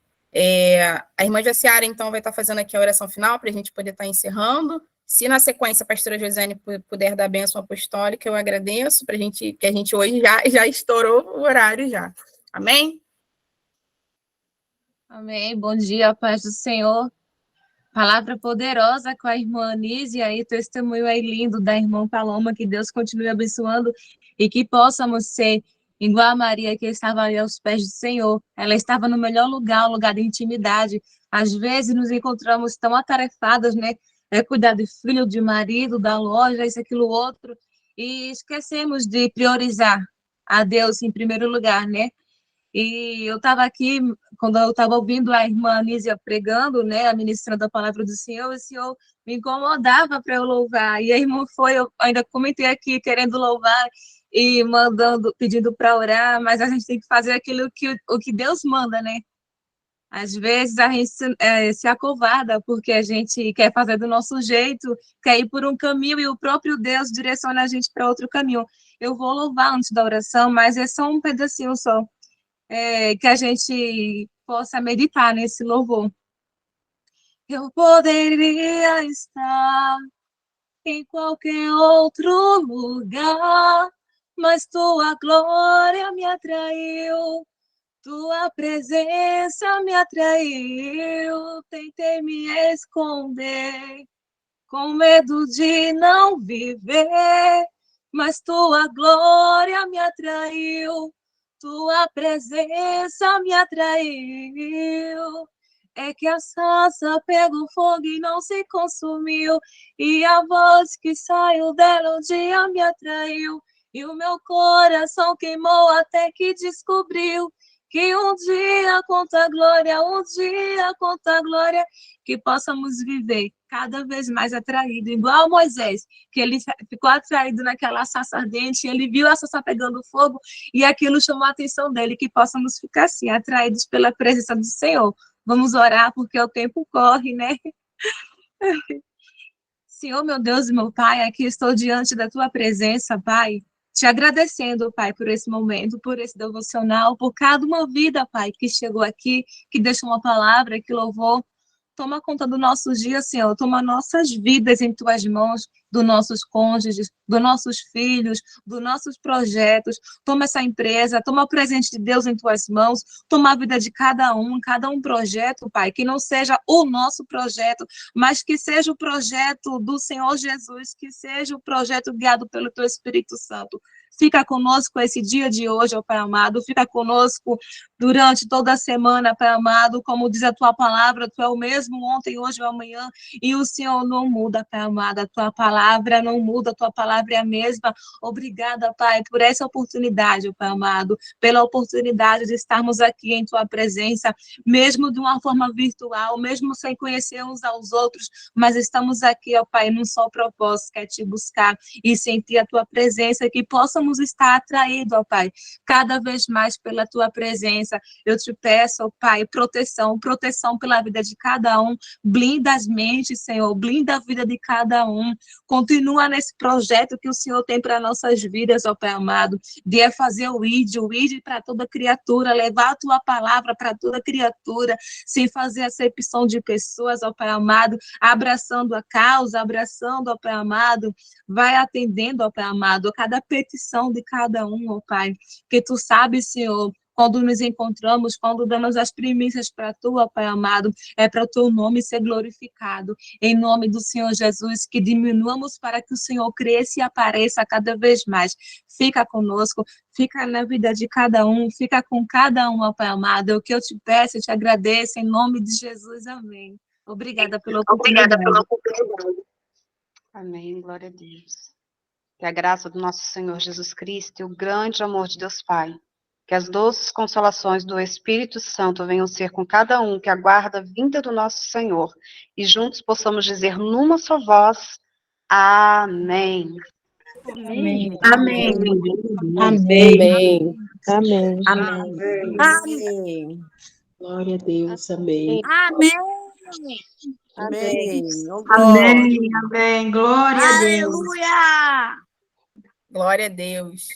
A irmã Jaciara, então, vai estar fazendo aqui a oração final para a gente poder estar encerrando. Se na sequência a pastora Josiane puder dar a bênção apostólica, eu agradeço, para a gente, que a gente hoje já estourou o horário já. Amém?
Amém. Bom dia, a paz do Senhor. Palavra poderosa com a irmã Anísia aí, testemunho aí lindo da irmã Paloma, que Deus continue abençoando e que possamos ser igual a Maria, que estava ali aos pés do Senhor. Ela estava no melhor lugar, um lugar de intimidade. Às vezes nos encontramos tão atarefadas, né? Cuidar de filho, de marido, da loja, isso, aquilo, outro, e esquecemos de priorizar a Deus em primeiro lugar, né? E eu estava aqui, quando eu estava ouvindo a irmã Anísia pregando, né, ministrando a palavra do Senhor, o Senhor me incomodava para eu louvar. E a irmã foi, eu ainda comentei aqui, querendo louvar e mandando, pedindo para orar, mas a gente tem que fazer aquilo o que Deus manda, né? Às vezes a gente se acovarda porque a gente quer fazer do nosso jeito, quer ir por um caminho e o próprio Deus direciona a gente para outro caminho. Eu vou louvar antes da oração, mas é só um pedacinho só, que a gente possa meditar nesse louvor. Eu poderia estar em qualquer outro lugar, mas tua glória me atraiu. Tua presença me atraiu, tentei me esconder, com medo de não viver, mas tua glória me atraiu, tua presença me atraiu. É que a sarça pegou fogo e não se consumiu, e a voz que saiu dela um dia me atraiu, e o meu coração queimou até que descobriu que um dia conta glória, que possamos viver cada vez mais atraído, igual Moisés, que ele ficou atraído naquela sarça ardente, ele viu a sarça pegando fogo e aquilo chamou a atenção dele, que possamos ficar assim, atraídos pela presença do Senhor. Vamos orar, porque o tempo corre, né? Senhor, meu Deus e meu Pai, aqui estou diante da tua presença, Pai, te agradecendo, Pai, por esse momento, por esse devocional, por cada uma vida, Pai, que chegou aqui, que deixou uma palavra, que louvou. Toma conta do nosso dia, Senhor. Toma nossas vidas em tuas mãos, dos nossos cônjuges, dos nossos filhos, dos nossos projetos. Toma essa empresa, toma o presente de Deus em tuas mãos. Toma a vida de cada um projeto, Pai, que não seja o nosso projeto, mas que seja o projeto do Senhor Jesus, que seja o projeto guiado pelo teu Espírito Santo. Fica conosco esse dia de hoje, ó Pai amado. Fica conosco durante toda a semana, Pai amado. Como diz a tua palavra, tu é o mesmo ontem, hoje e amanhã. E o Senhor não muda, Pai amado. A tua palavra não muda, a tua palavra é a mesma. Obrigada, Pai, por essa oportunidade, ó Pai amado. Pela oportunidade de estarmos aqui em tua presença, mesmo de uma forma virtual, mesmo sem conhecer uns aos outros, mas estamos aqui, ó Pai, num só propósito, que é te buscar e sentir a tua presença, que possamos estar atraídos, ó Pai, cada vez mais pela tua presença. Eu te peço, ó Pai, proteção pela vida de cada um, blinda as mentes, Senhor, blinda a vida de cada um, continua nesse projeto que o Senhor tem para nossas vidas, ó Pai amado, de fazer o ID para toda criatura, levar a tua palavra para toda criatura, sem fazer acepção de pessoas, ó Pai amado, abraçando a causa, abraçando, ó Pai amado, vai atendendo, ó Pai amado, a cada petição de cada um, ó Pai, que tu sabes, Senhor, quando nos encontramos, quando damos as primícias para tu, ó Pai amado, é para o teu nome ser glorificado. Em nome do Senhor Jesus, que diminuamos para que o Senhor cresça e apareça cada vez mais. Fica conosco, fica na vida de cada um, fica com cada um, ó Pai amado. É o que eu te peço, eu te agradeço, em nome de Jesus, amém. Obrigada pela oportunidade.
Amém, glória a Deus. Que a graça do nosso Senhor Jesus Cristo e o grande amor de Deus Pai, que as doces consolações do Espírito Santo venham ser com cada um que aguarda a vinda do nosso Senhor, e juntos possamos dizer numa só voz, amém.
Amém.
Amém.
Amém.
Amém.
Amém.
Glória a Deus. Amém.
Amém.
Amém.
Oh, glória.
Amém. Glória a Deus.
Aleluia.
Glória a Deus.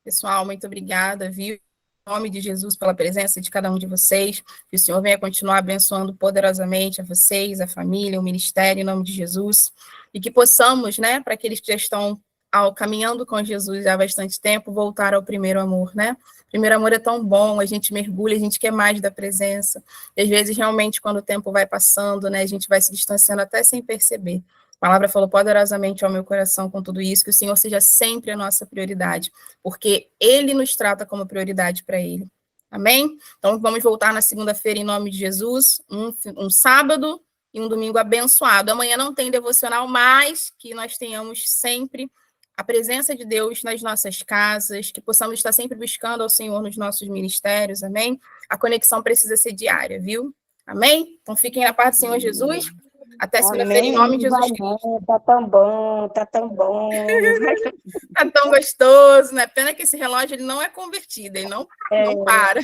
Pessoal, muito obrigada, viu? Em nome de Jesus, pela presença de cada um de vocês. Que o Senhor venha continuar abençoando poderosamente a vocês, a família, o ministério, em nome de Jesus. E que possamos, né, para aqueles que já estão caminhando com Jesus há bastante tempo, voltar ao primeiro amor, né? O primeiro amor é tão bom, a gente mergulha, a gente quer mais da presença. E às vezes, realmente, quando o tempo vai passando, né, a gente vai se distanciando até sem perceber. A palavra falou poderosamente ao meu coração com tudo isso, que o Senhor seja sempre a nossa prioridade, porque Ele nos trata como prioridade para Ele. Amém? Então, vamos voltar na segunda-feira em nome de Jesus, um sábado e um domingo abençoado. Amanhã não tem devocional, mas que nós tenhamos sempre a presença de Deus nas nossas casas, que possamos estar sempre buscando ao Senhor nos nossos ministérios, amém? A conexão precisa ser diária, viu? Amém? Então fiquem na paz do Senhor Jesus. Até segunda-feira, em nome de Jesus Cristo.
Tá tão bom, tá tão bom.
Tá tão gostoso, né? Pena que esse relógio ele não é convertido, ele não para.